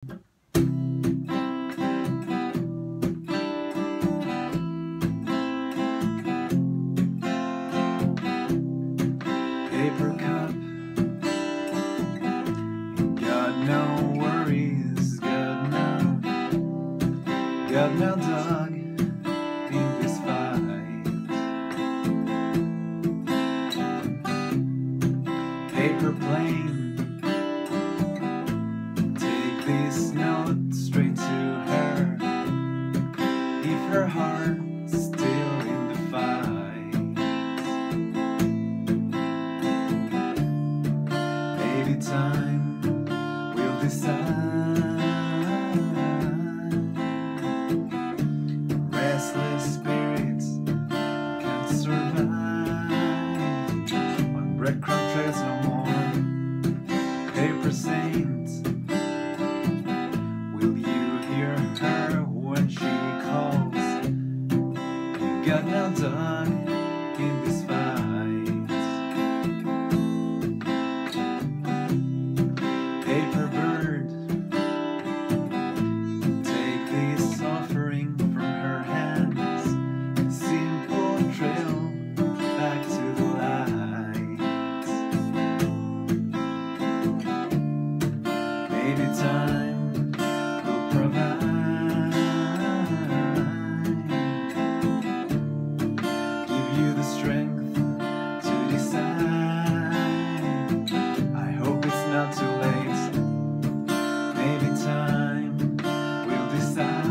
Paper cup, got no worries, got no dog in this fight. Paper plane, take this note straight to her, if her heart's still in the fight. Maybe time will decide. Restless spirits can't survive on breadcrumb trails no more. Paper saints, will you hear her when she calls? You got no dog in this fight. Paper bird, take this offering from her hands. Simple trail back to the light. Maybe time will provide, give you the strength to decide. I hope it's not too late. Maybe time will decide.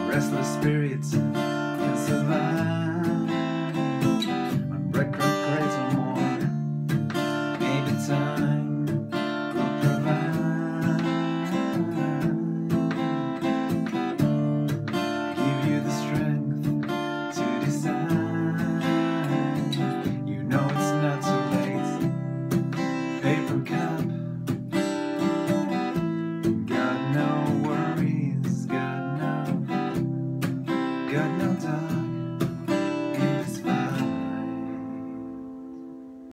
Restless spirits can survive on breadcrumb crates or more. Maybe time will provide, give you the strength to decide. You know it's not too late. Paper cup, got no worries, got no dog.